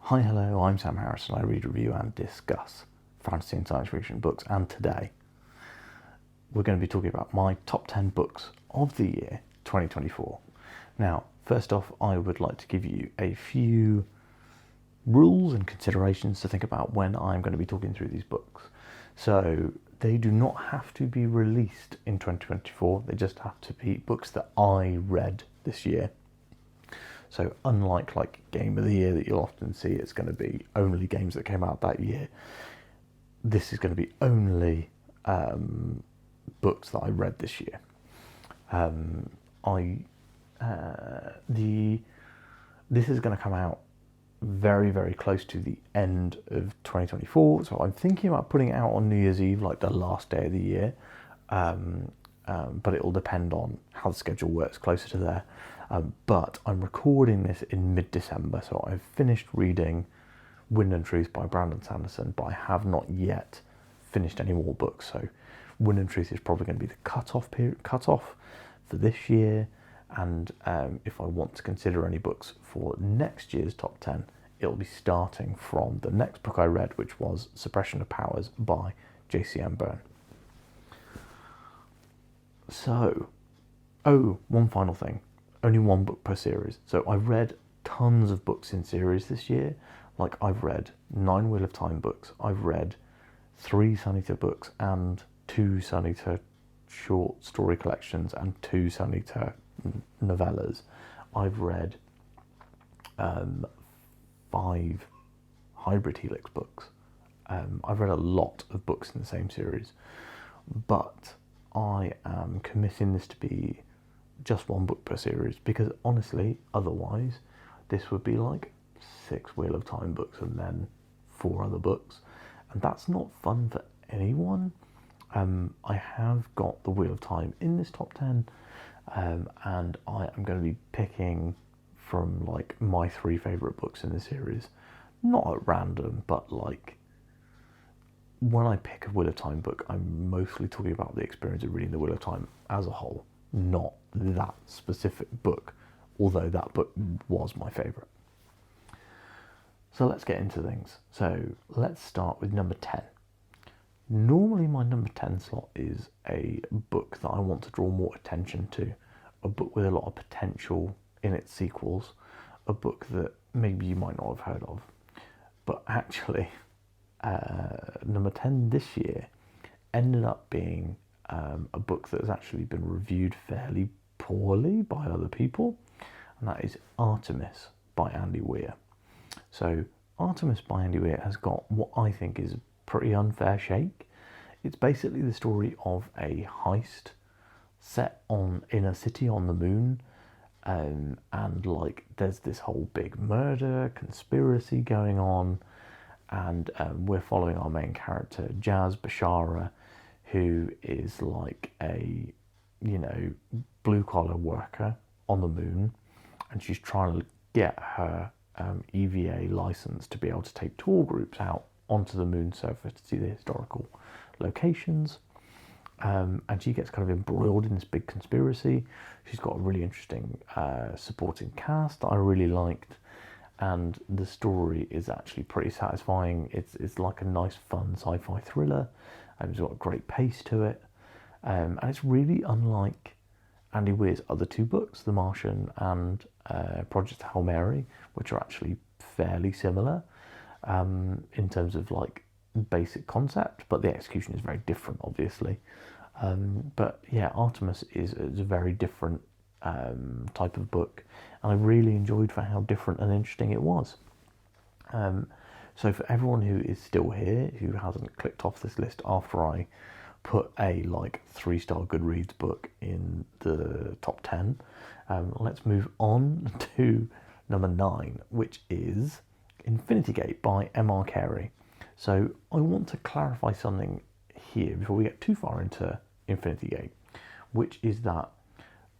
Hi, hello, I'm Sam Harris and I read, review and discuss fantasy and science fiction books, and today we're going to be talking about my top 10 books of the year 2024. Now, first off, I would like to give you a few rules and considerations to think about when I'm going to be talking through these books. So they do not have to be released in 2024, they just have to be books that I read this year. So unlike like Game of the Year that you'll often see, it's going to be only games that came out that year. This is going to be only books that I read this year. This is going to come out very, very close to the end of 2024. So I'm thinking about putting it out on New Year's Eve, like the last day of the year. But it will depend on how the schedule works closer to there. But I'm recording this in mid-December, so I've finished reading Wind and Truth by Brandon Sanderson, but I have not yet finished any more books. So Wind and Truth is probably going to be the cutoff for this year. And if I want to consider any books for next year's top 10, it'll be starting from the next book I read, which was Suppression of Powers by J.C.M. Byrne. So, one final thing. Only one book per series. So I've read tons of books in series this year. Like I've read 9 Wheel of Time books. I've read 3 Sunita books and 2 Sunita short story collections and 2 Sunita novellas. I've read 5 Hybrid Helix books. I've read a lot of books in the same series. But I am committing this to be just one book per series, because honestly, otherwise, this would be like 6 Wheel of Time books and then 4 other books, and that's not fun for anyone. I have got the Wheel of Time in this top 10, and I am going to be picking from like my 3 favourite books in the series, not at random, but like when I pick a Wheel of Time book, I'm mostly talking about the experience of reading the Wheel of Time as a whole, not that specific book, although that book was my favourite. So let's get into things. So let's start with number 10. Normally my number 10 slot is a book that I want to draw more attention to, a book with a lot of potential in its sequels, a book that maybe you might not have heard of. But actually, number 10 this year ended up being a book that has actually been reviewed fairly poorly by other people, and that is Artemis by Andy Weir. So Artemis by Andy Weir has got what I think is a pretty unfair shake. It's basically the story of a heist set in a city on the moon, and like there's this whole big murder conspiracy going on, and we're following our main character Jazz Bashara, who is like a blue collar worker on the moon, and she's trying to get her EVA license to be able to take tour groups out onto the moon surface to see the historical locations. And she gets kind of embroiled in this big conspiracy. She's got a really interesting supporting cast that I really liked, and the story is actually pretty satisfying. It's like a nice fun sci-fi thriller, and it's got a great pace to it, and it's really unlike Andy Weir's other 2 books, The Martian and Project Hail Mary, which are actually fairly similar in terms of like basic concept, but the execution is very different, obviously. But yeah, Artemis is a very different type of book, and I really enjoyed for how different and interesting it was. So for everyone who is still here, who hasn't clicked off this list after I put a like 3-star Goodreads book in the top 10, let's move on to number 9, which is Infinity Gate by M.R. Carey. So I want to clarify something here before we get too far into Infinity Gate, which is that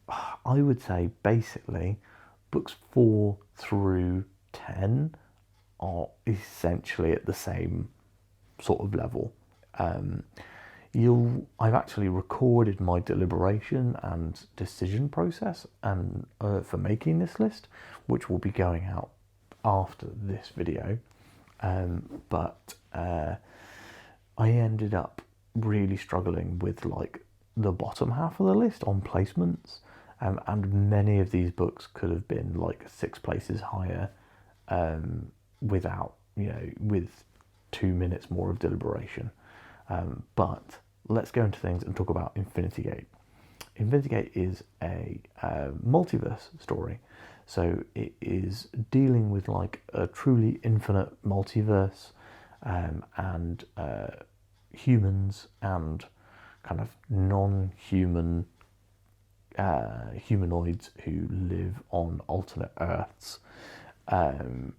I would say basically books 4 through 10 are essentially at the same sort of level. I've actually recorded my deliberation and decision process and for making this list, which will be going out after this video, but I ended up really struggling with like the bottom half of the list on placements, and many of these books could have been like 6 places higher, without, with 2 minutes more of deliberation. But let's go into things and talk about Infinity Gate. Infinity Gate is a multiverse story, so it is dealing with like a truly infinite multiverse, and humans and kind of non-human humanoids who live on alternate Earths, and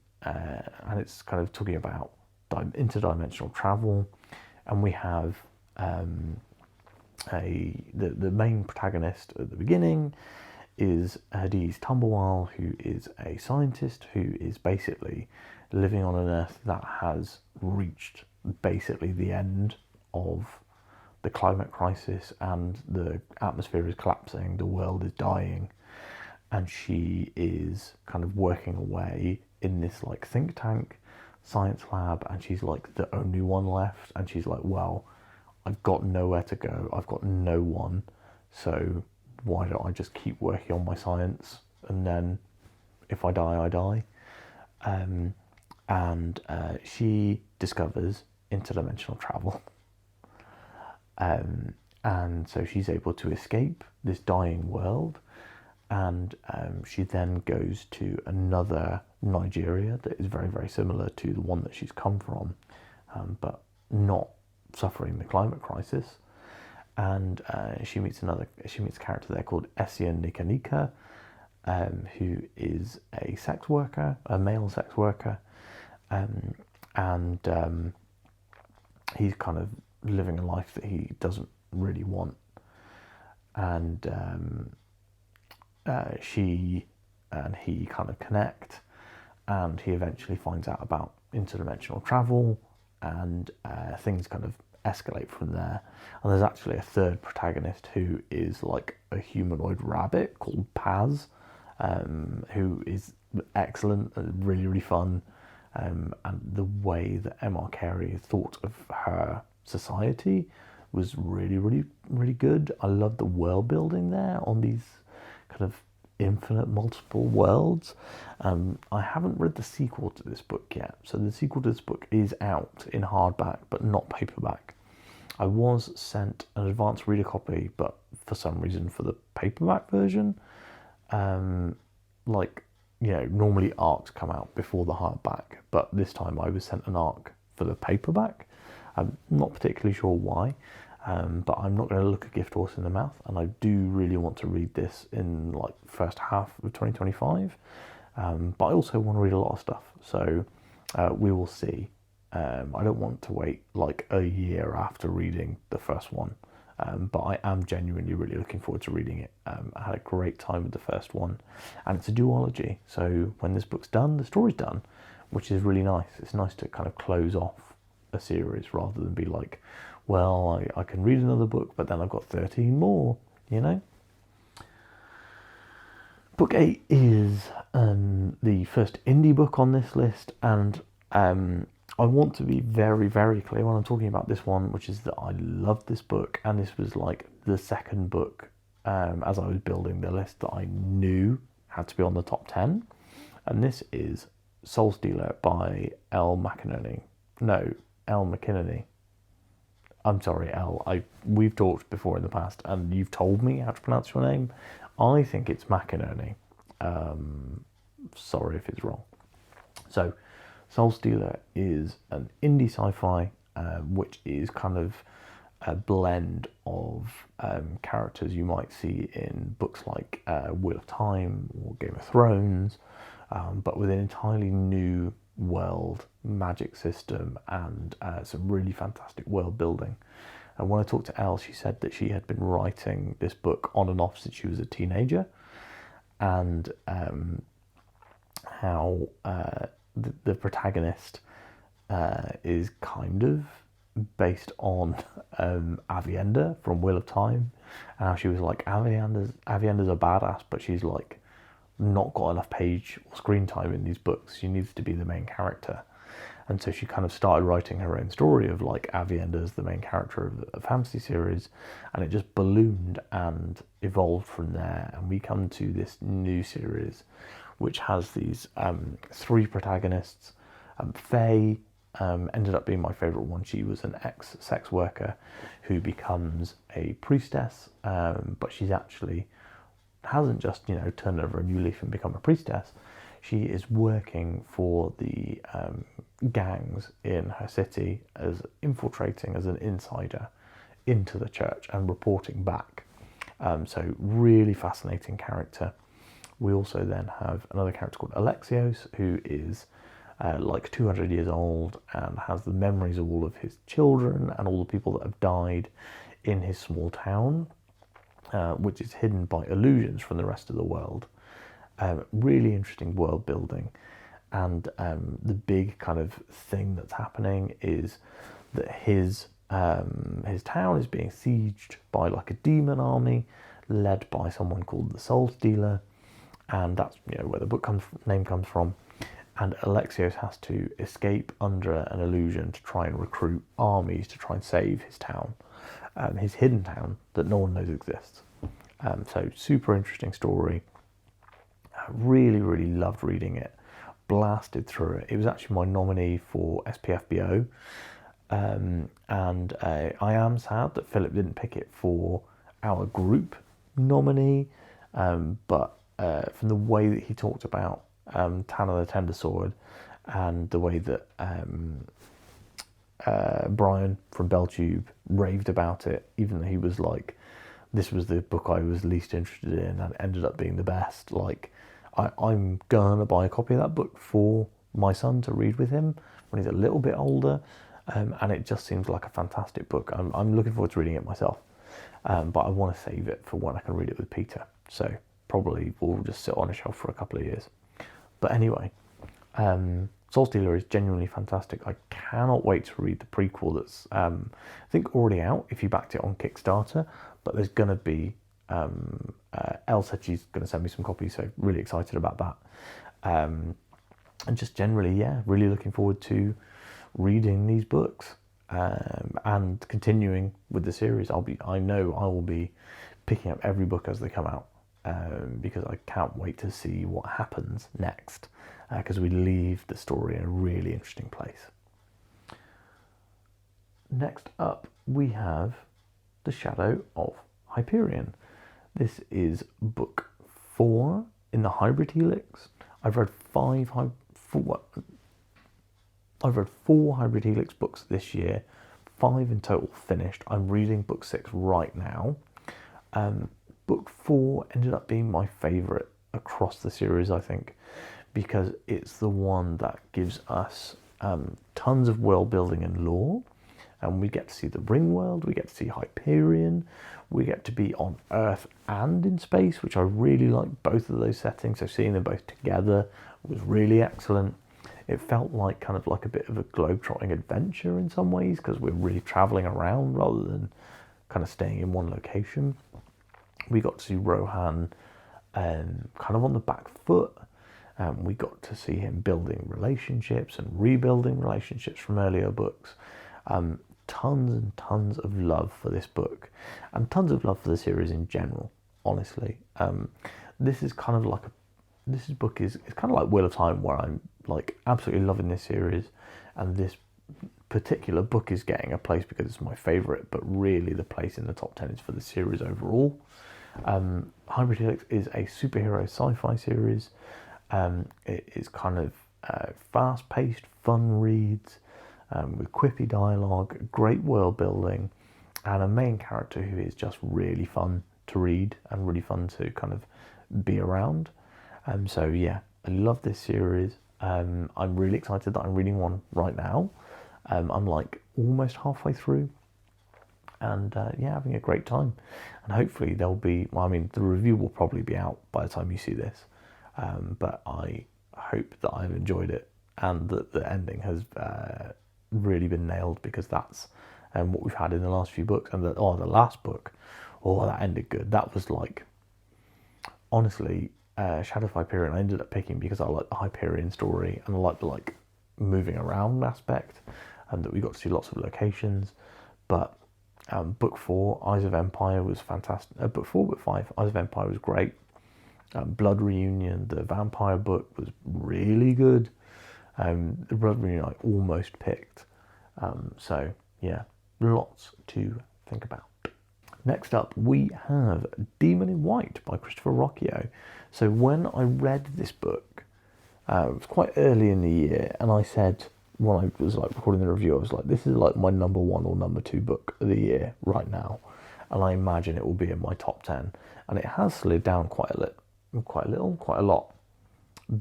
it's kind of talking about interdimensional travel, and we have the main protagonist at the beginning is Hades Tumblewile, who is a scientist who is basically living on an Earth that has reached basically the end of the climate crisis, and the atmosphere is collapsing, the world is dying, and she is kind of working away in this like think tank science lab, and she's like the only one left, and she's like, well, I've got nowhere to go, I've got no one, so why don't I just keep working on my science, and then if I die, I die. And she discovers interdimensional travel, and so she's able to escape this dying world, and she then goes to another Nigeria that is very, very similar to the one that she's come from, but not suffering the climate crisis. And she meets a character there called Essia Nika, who is a sex worker, a male sex worker, and he's kind of living a life that he doesn't really want, and she and he kind of connect, and he eventually finds out about interdimensional travel, and things kind of escalate from there. And there's actually a third protagonist who is like a humanoid rabbit called Paz, who is excellent and really, really fun. And the way that M.R. Carey thought of her society was really, really, really good. I love the world building there on these kind of infinite multiple worlds. I haven't read the sequel to this book yet, so the sequel to this book is out in hardback but not paperback. I was sent an advanced reader copy, but for some reason for the paperback version, normally ARCs come out before the hardback, but this time I was sent an ARC for the paperback. I'm not particularly sure why, but I'm not going to look a gift horse in the mouth, and I do really want to read this in like first half of 2025, but I also want to read a lot of stuff, so we will see. I don't want to wait like a year after reading the first one, but I am genuinely really looking forward to reading it. I had a great time with the first one, and it's a duology, so when this book's done, the story's done, which is really nice. It's nice to kind of close off a series rather than be like, well, I can read another book, but then I've got 13 more, Book 8 is the first indie book on this list, and I want to be very, very clear when I'm talking about this one, which is that I loved this book, and this was like the second book as I was building the list that I knew had to be on the top 10, and this is Soul Stealer by Elle McInerney. I'm sorry, Elle. We've talked before in the past, and you've told me how to pronounce your name. I think it's McInerney. Sorry if it's wrong. So, Soul Stealer is an indie sci-fi, which is kind of a blend of characters you might see in books like Wheel of Time or Game of Thrones, but with an entirely new world, magic system, and some really fantastic world building. And when I talked to Elle, she said that she had been writing this book on and off since she was a teenager, and how the protagonist is kind of based on Avienda from Wheel of Time, and how she was like, Avienda's a badass, but she's like not got enough page or screen time in these books. She needs to be the main character. And so she kind of started writing her own story of like Avienda as the main character of the fantasy series, and it just ballooned and evolved from there. And we come to this new series, which has these 3 protagonists. Faye ended up being my favourite one. She was an ex-sex worker who becomes a priestess, but she's actually hasn't just turned over a new leaf and become a priestess. She is working for the gangs in her city as infiltrating as an insider into the church and reporting back. So really fascinating character. We also then have another character called Alexios, who is like 200 years old and has the memories of all of his children and all the people that have died in his small town, which is hidden by illusions from the rest of the world. Really interesting world building, and the big kind of thing that's happening is that his town is being sieged by like a demon army led by someone called the Soul Stealer, and that's where the book name comes from. And Alexios has to escape under an illusion to try and recruit armies to try and save his town, his hidden town that no one knows exists. So super interesting story. Really, really loved reading it. Blasted through it. It was actually my nominee for SPFBO, and I am sad that Philip didn't pick it for our group nominee, but from the way that he talked about Tanner the Tender Sword, and the way that Brian from Belltube raved about it, even though he was like, this was the book I was least interested in and ended up being the best. Like, I'm gonna buy a copy of that book for my son to read with him when he's a little bit older, and it just seems like a fantastic book. I'm looking forward to reading it myself, but I want to save it for when I can read it with Peter, so probably will just sit on a shelf for a couple of years. But anyway, Soul Stealer is genuinely fantastic. I cannot wait to read the prequel that's I think already out if you backed it on Kickstarter, but there's going to be Elle said she's going to send me some copies, so really excited about that. And just generally, really looking forward to reading these books and continuing with the series. I know I will be picking up every book as they come out, because I can't wait to see what happens next, because we leave the story in a really interesting place. Next up, we have The Shadow of Hyperion. This is book 4 in the Hybrid Helix. I've read 4 Hybrid Helix books this year, 5 in total finished. I'm reading book 6 right now. Book 4 ended up being my favourite across the series, I think, because it's the one that gives us tons of world building and lore, and we get to see the Ring World, we get to see Hyperion, we get to be on Earth and in space, which I really like both of those settings, so seeing them both together was really excellent. It felt like kind of like a bit of a globe-trotting adventure in some ways, because we're really travelling around rather than kind of staying in one location. We got to see Rohan kind of on the back foot. We got to see him building relationships and rebuilding relationships from earlier books. Tons and tons of love for this book, and tons of love for the series in general, honestly. This is kind of like this book is kind of like Wheel of Time, where I'm like absolutely loving this series, and this particular book is getting a place because it's my favourite, but really the place in the top 10 is for the series overall. Hybrid Helix is a superhero sci-fi series. It is kind of fast-paced, fun reads, with quippy dialogue, great world building, and a main character who is just really fun to read and really fun to kind of be around. So yeah, I love this series. I'm really excited that I'm reading one right now. I'm like almost halfway through, and having a great time. And hopefully there'll be, the review will probably be out by the time you see this, but I hope that I've enjoyed it and that the ending has really been nailed, because that's what we've had in the last few books. And the last book, that ended good. That was like, honestly, Shadow of Hyperion I ended up picking because I like the Hyperion story and I like the like moving around aspect, and that we got to see lots of locations. But book 4, Eyes of Empire, was fantastic. Book 4, book 5, Eyes of Empire was great. Blood Reunion, the vampire book, was really good. The Blood Reunion I almost picked. So yeah, lots to think about. Next up, we have Demon in White by Christopher Rocchio. So when I read this book, it was quite early in the year, and I said, when I was like recording the review, I was like, this is like my number 1 or number 2 book of the year right now, and I imagine it will be in my top 10. And it has slid down quite a lot,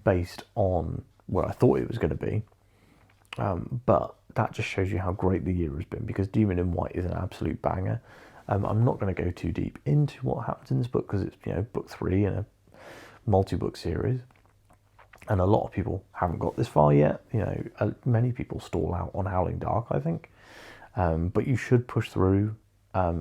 based on where I thought it was going to be. But that just shows you how great the year has been, because Demon in White is an absolute banger. I'm not going to go too deep into what happens in this book because it's, you know, book 3 in a multi-book series, and a lot of people haven't got this far yet. You know, many people stall out on Howling Dark, I think, but you should push through,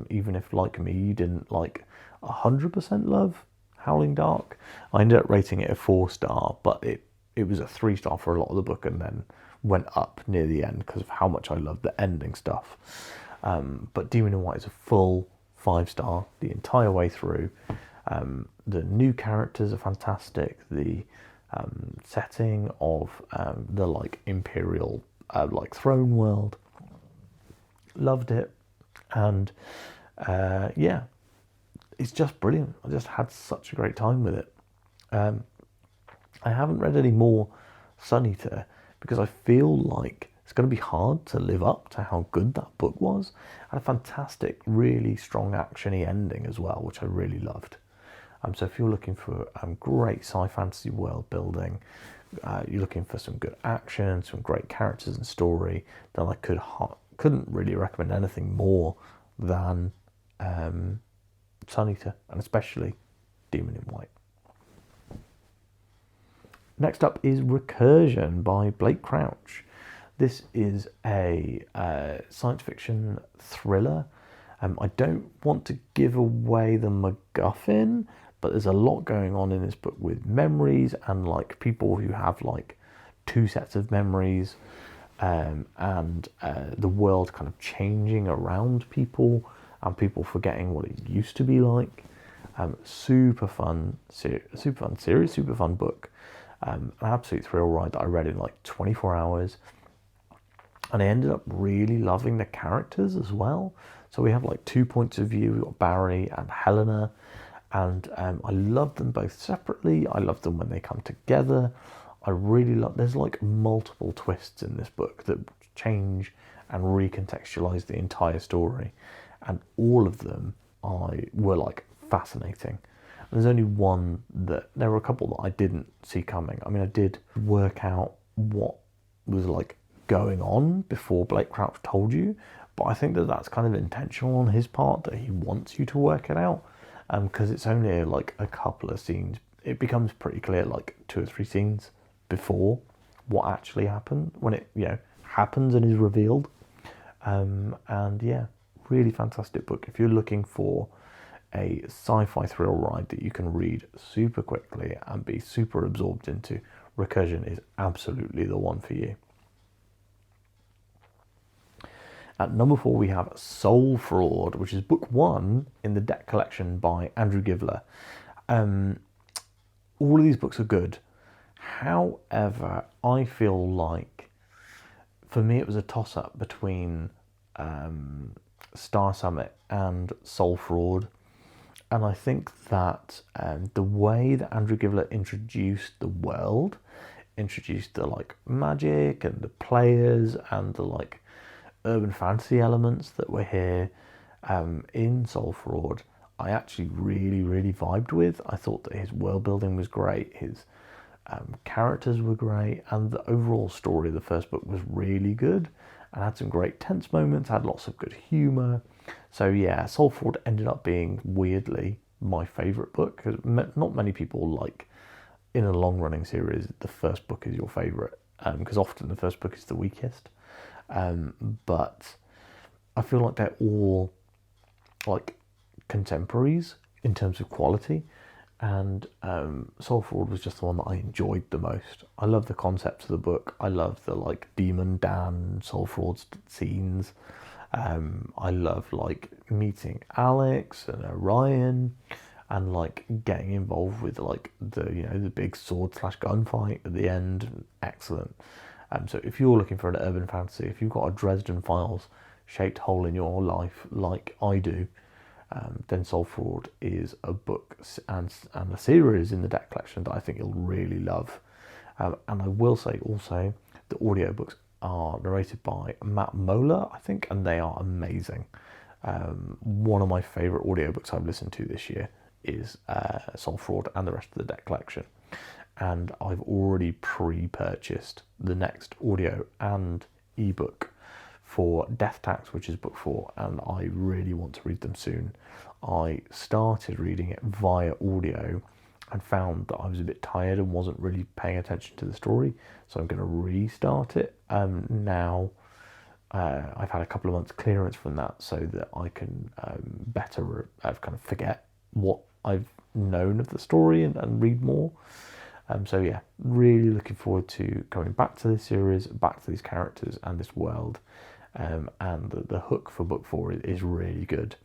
even if, like me, you didn't like 100% love Howling Dark. I ended up rating it a 4-star, but it was a 3-star for a lot of the book, and then went up near the end because of how much I loved the ending stuff. But Demon in White is a full 5-star the entire way through. The new characters are fantastic. The setting of the like imperial like throne world, loved it. And yeah, it's just brilliant. I just had such a great time with it. I haven't read any more Sun Eater because I feel like it's going to be hard to live up to how good that book was. Had a fantastic, really strong actiony ending as well, which I really loved. So if you're looking for great sci-fantasy world building, you're looking for some good action, some great characters and story, then I couldn't really recommend anything more than Sun Eater, and especially Demon in White. Next up is Recursion by Blake Crouch. This is a science fiction thriller. I don't want to give away the MacGuffin, but there's a lot going on in this book with memories and like people who have like 2 sets of memories, and the world kind of changing around people and people forgetting what it used to be like. Super fun series, super fun book. An absolute thrill ride that I read in like 24 hours. And I ended up really loving the characters as well. So we have like 2 points of view. We've got Barry and Helena. And I love them both separately. I love them when they come together. I really love... There's like multiple twists in this book that change and recontextualize the entire story. And all of them were like fascinating. There's only one that... There were a couple that I didn't see coming. I mean, I did work out what was like going on before Blake Crouch told you, but I think that that's kind of intentional on his part, that he wants you to work it out, because it's only like a couple of scenes. It becomes pretty clear like 2 or 3 scenes before what actually happened, when it, you know, happens and is revealed. And yeah, really fantastic book. If you're looking for a sci-fi thrill ride that you can read super quickly and be super absorbed into, Recursion is absolutely the one for you. At number 4, we have Soul Fraud, which is book 1 in the Deck collection by Andrew Givler. All of these books are good. However, I feel like, for me, it was a toss-up between Star Summit and Soul Fraud. And I think that the way that Andrew Givler introduced the world, introduced the like magic and the players and the like urban fantasy elements that were here in Soul Fraud, I actually really, really vibed with. I thought that his world building was great, his characters were great, and the overall story of the first book was really good and had some great tense moments, had lots of good humour. So yeah, Soul Fraud ended up being weirdly my favourite book, because not many people, like in a long running series, the first book is your favourite, because often the first book is the weakest. But I feel like they're all like contemporaries in terms of quality, And Soul Fraud was just the one that I enjoyed the most. I love the concept of the book. I love the like Demon Dan Soul Fraud scenes. I love like meeting Alex and Orion, and like getting involved with like the big sword / gunfight at the end. Excellent. So if you're looking for an urban fantasy, if you've got a Dresden Files shaped hole in your life like I do, then Soul Fraud is a book and a series in the deck collection that I think you'll really love. And I will say also, the audiobooks are narrated by Matt Moeller, I think, and they are amazing. One of my favourite audiobooks I've listened to this year is Soul Fraud and the rest of the deck collection. And I've already pre-purchased the next audio and ebook for Death Tax, which is book 4, and I really want to read them soon. I started reading it via audio and found that I was a bit tired and wasn't really paying attention to the story, so I'm going to restart it now. I've had a couple of months clearance from that so that I can better kind of forget what I've known of the story and read more. So yeah, really looking forward to coming back to this series, back to these characters and this world. And the hook for book 4 is really good.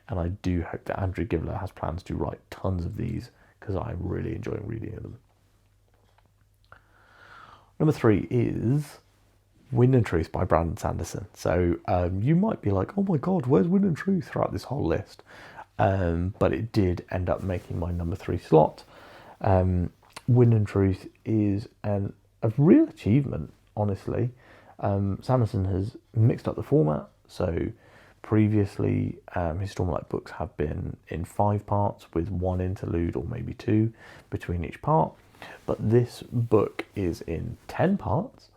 And I do hope that Andrew Givler has plans to write tons of these, because I'm really enjoying reading them. Number 3 is Wind and Truth by Brandon Sanderson. So you might be like, oh my God, where's Wind and Truth throughout this whole list? But it did end up making my number 3 slot. Wind and Truth is a real achievement, honestly. Sanderson has mixed up the format, so previously his Stormlight books have been in 5 parts with 1 interlude or maybe 2 between each part, but this book is in 10 parts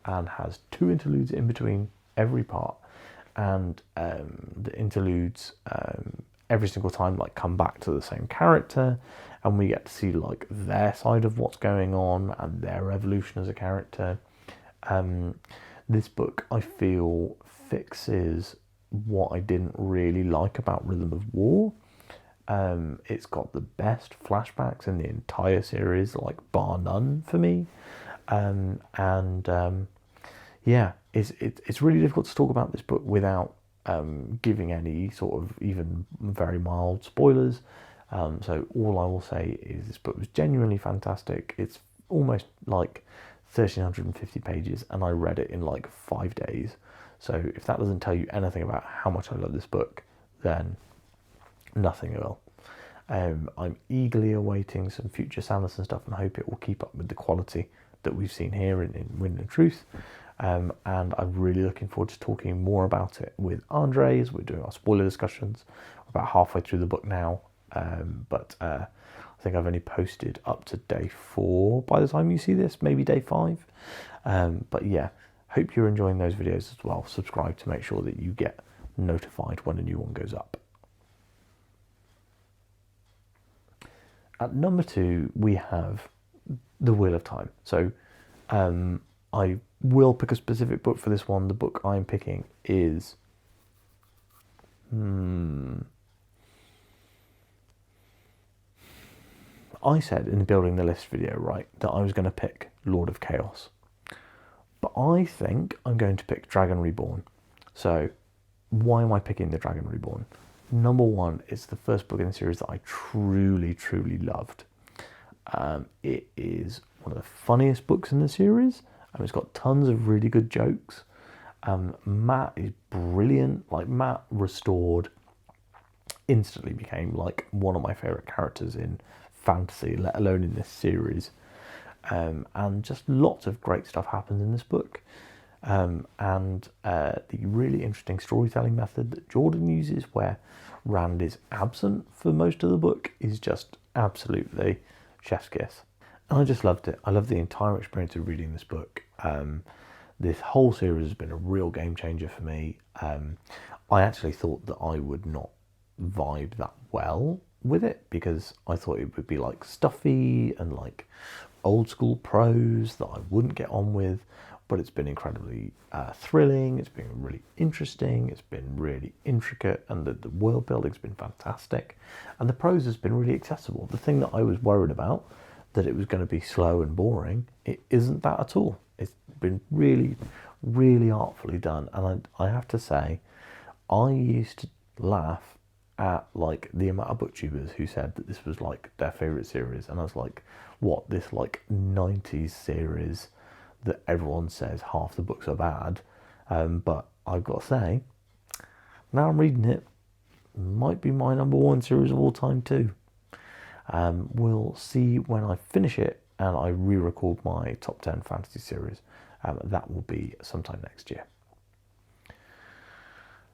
and has 2 interludes in between every part, and the interludes every single time like come back to the same character, and we get to see like their side of what's going on and their evolution as a character. This book, I feel, fixes what I didn't really like about Rhythm of War. It's got the best flashbacks in the entire series, like bar none for me. Yeah, it's really difficult to talk about this book without giving any sort of even very mild spoilers. So all I will say is this book was genuinely fantastic. It's almost like 1,350 pages, and I read it in like 5 days. So if that doesn't tell you anything about how much I love this book, then nothing will. I'm eagerly awaiting some future Sanderson stuff and hope it will keep up with the quality that we've seen here in Wind and Truth. And I'm really looking forward to talking more about it with Andre as we're doing our spoiler discussions. We're about halfway through the book now, but I think I've only posted up to day 4 by the time you see this, maybe day 5. But yeah, hope you're enjoying those videos as well. Subscribe to make sure that you get notified when a new one goes up. At number 2, we have The Wheel of Time. So I will pick a specific book for this one. The book I'm picking is... I said in the Building the List video, right, that I was going to pick Lord of Chaos. But I think I'm going to pick Dragon Reborn. So why am I picking the Dragon Reborn? Number 1, it's the first book in the series that I truly, truly loved. It is one of the funniest books in the series. It's got tons of really good jokes. Matt is brilliant. Like, Matt Restored instantly became like one of my favourite characters in fantasy, let alone in this series. And just lots of great stuff happens in this book. And the really interesting storytelling method that Jordan uses, where Rand is absent for most of the book, is just absolutely chef's kiss. And I just loved it. I loved the entire experience of reading this book. This whole series has been a real game changer for me. I actually thought that I would not vibe that well with it, because I thought it would be like stuffy and like old school prose that I wouldn't get on with. but it's been incredibly thrilling. It's been really interesting. It's been really intricate, and the world building's been fantastic, and the prose has been really accessible. The thing that I was worried about, that it was going to be slow and boring, it isn't that at all. It's been really, really artfully done, and I have to say, I used to laugh at like the amount of booktubers who said that this was like their favorite series, and I was like, what, this like 90s series that everyone says half the books are bad, but I've got to say, now I'm reading it, might be my number one series of all time too. We'll see when I finish it and I re-record my top 10 fantasy series. That will be sometime next year.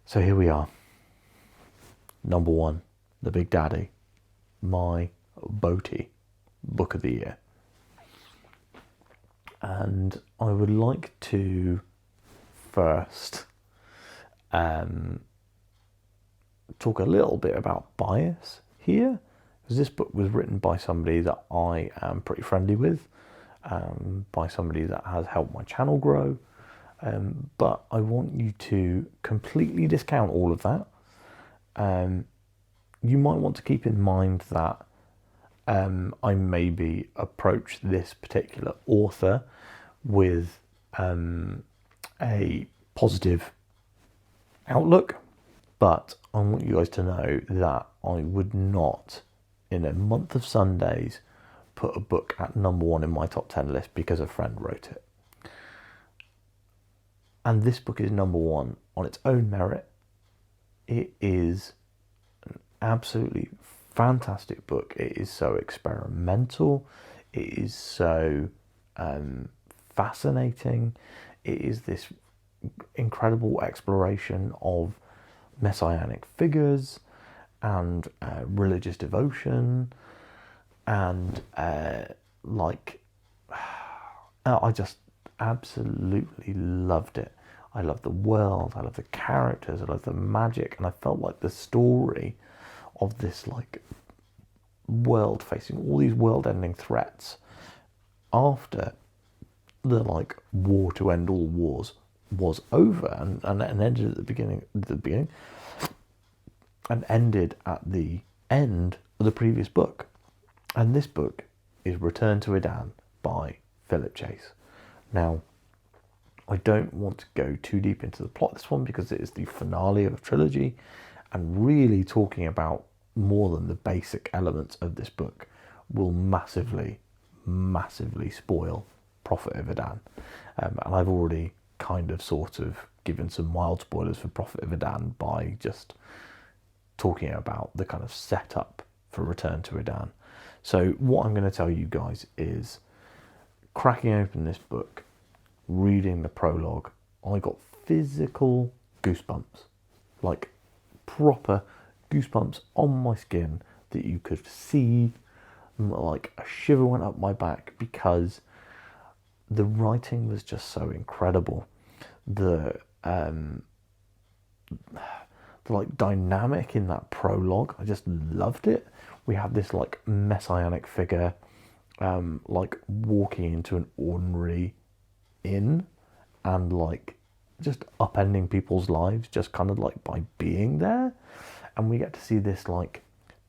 So here we are. Number one, The Big Daddy, my Boaty book of the year. And I would like to first talk a little bit about bias here, because this book was written by somebody that I am pretty friendly with, by somebody that has helped my channel grow, but I want you to completely discount all of that. You might want to keep in mind that I maybe approach this particular author with a positive outlook, but I want you guys to know that I would not, in a month of Sundays, put a book at number one in my top 10 list because a friend wrote it. And this book is number one on its own merit. It is an absolutely fantastic book. It is so experimental. It is so fascinating. It is this incredible exploration of messianic figures and religious devotion, and I just absolutely loved it. I love the world, I love the characters, I love the magic, and I felt like the story of this like world facing all these world-ending threats after the like war to end all wars was over and ended at the beginning, and ended at the end of the previous book. And this book is Return to Edan by Philip Chase. Now, I don't want to go too deep into the plot of this one because it is the finale of a trilogy, and really talking about more than the basic elements of this book will massively, massively spoil Prophet of Edan. And I've already kind of sort of given some mild spoilers for Prophet of Edan by just talking about the kind of setup for Return to Edan. So what I'm going to tell you guys is, cracking open this book, reading the prologue, I got physical goosebumps, like proper goosebumps on my skin that you could see, like a shiver went up my back, because the writing was just so incredible. The like dynamic in that prologue, I just loved it. We have this like messianic figure like walking into an ordinary inn and like just upending people's lives just kind of like by being there, and we get to see this like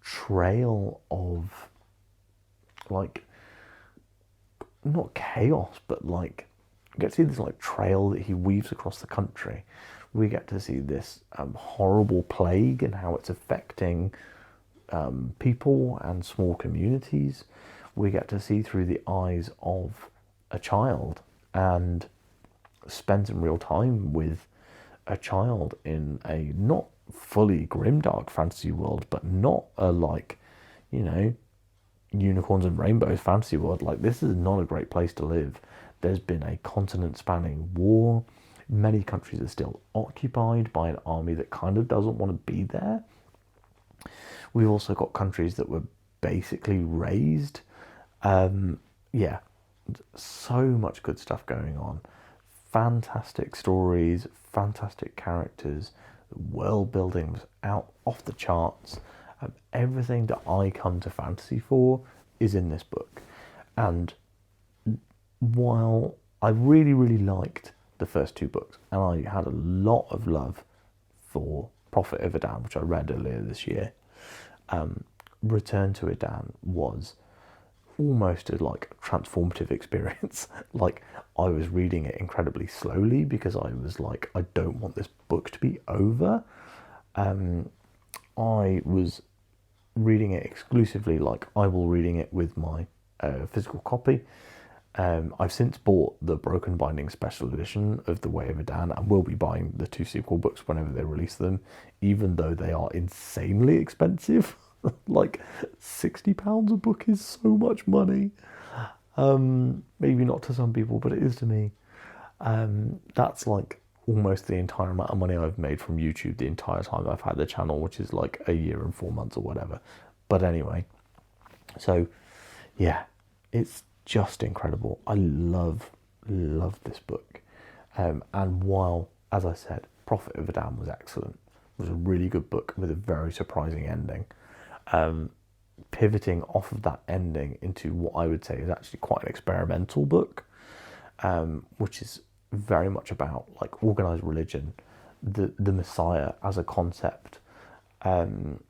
trail of like, not chaos, but like we get to see this like trail that he weaves across the country. We get to see this horrible plague and how it's affecting people and small communities. We get to see through the eyes of a child and spend some real time with a child in a not fully grimdark fantasy world, but not a like, you know, unicorns and rainbows fantasy world. Like, this is not a great place to live. There's been a continent spanning war. Many countries are still occupied by an army that kind of doesn't want to be there. We've also got countries that were basically razed. Yeah, so much good stuff going on. Fantastic stories, fantastic characters, world building was out off the charts. Everything that I come to fantasy for is in this book. And while I really, really liked the first two books, and I had a lot of love for Prophet of Adan, which I read earlier this year. Return to Adan was almost a like transformative experience. Like, I was reading it incredibly slowly because I was like, I don't want this book to be over. I was reading it exclusively, like I will reading it with my physical copy. I've since bought the Broken Binding Special Edition of The Way of Adan, and will be buying the two sequel books whenever they release them, even though they are insanely expensive. Like, £60 a book is so much money. Maybe not to some people, but it is to me. That's like almost the entire amount of money I've made from YouTube the entire time I've had the channel, which is like a year and 4 months or whatever. But anyway, so yeah, it's just incredible. I love this book. And while, as I said, Prophet of Adan was excellent, it was a really good book with a very surprising ending. Pivoting off of that ending into what I would say is actually quite an experimental book, which is very much about like organized religion, the Messiah as a concept, and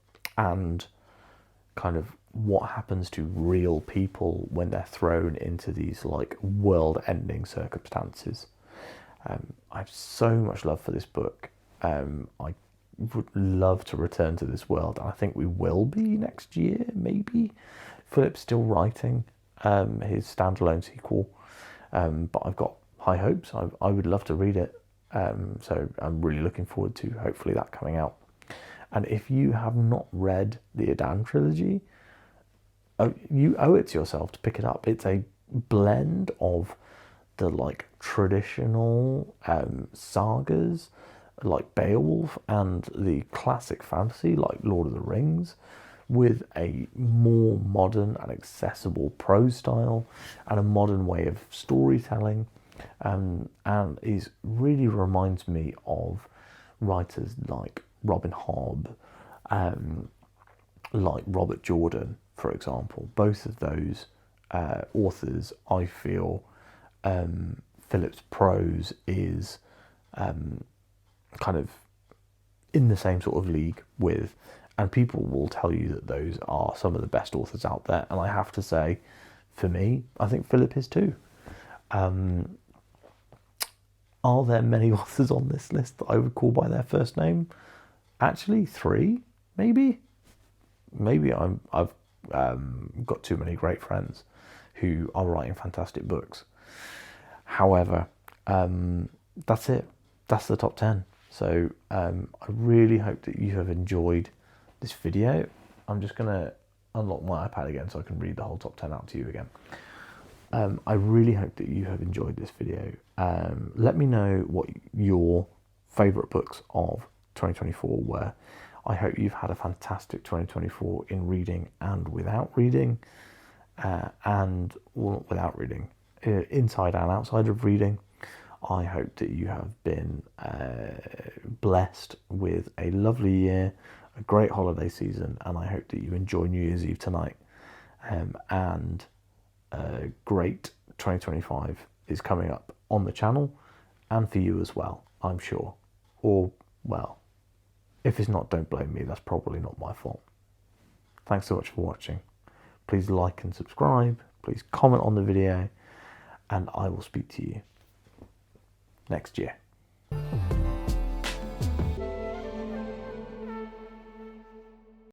kind of what happens to real people when they're thrown into these like world-ending circumstances. I have so much love for this book. I would love to return to this world, and I think we will be next year, maybe. Philip's still writing his standalone sequel, but I've got high hopes. I would love to read it, so I'm really looking forward to hopefully that coming out. And if you have not read the Adan trilogy, you owe it to yourself to pick it up. It's a blend of the like traditional sagas like Beowulf and the classic fantasy like Lord of the Rings, with a more modern and accessible prose style and a modern way of storytelling, and is really reminds me of writers like Robin Hobb, like Robert Jordan, for example. Both of those authors, I feel, Philip's prose is kind of in the same sort of league with, and people will tell you that those are some of the best authors out there, and I have to say, for me, I think Philip is too. Are there many authors on this list that I would call by their first name? Actually, 3, maybe. I've got too many great friends who are writing fantastic books. However, that's it. That's the top 10. So I really hope that you have enjoyed this video. I'm just going to unlock my iPad again so I can read the whole top 10 out to you again. I really hope that you have enjoyed this video. Let me know what your favourite books of 2024 were. I hope you've had a fantastic 2024 in reading and without reading, without reading, inside and outside of reading. I hope that you have been blessed with a lovely year, a great holiday season, and I hope that you enjoy New Year's Eve tonight. And a great 2025 is coming up on the channel, and for you as well, I'm sure. Or, well, if it's not, don't blame me, that's probably not my fault. Thanks so much for watching. Please like and subscribe, please comment on the video, and I will speak to you next year.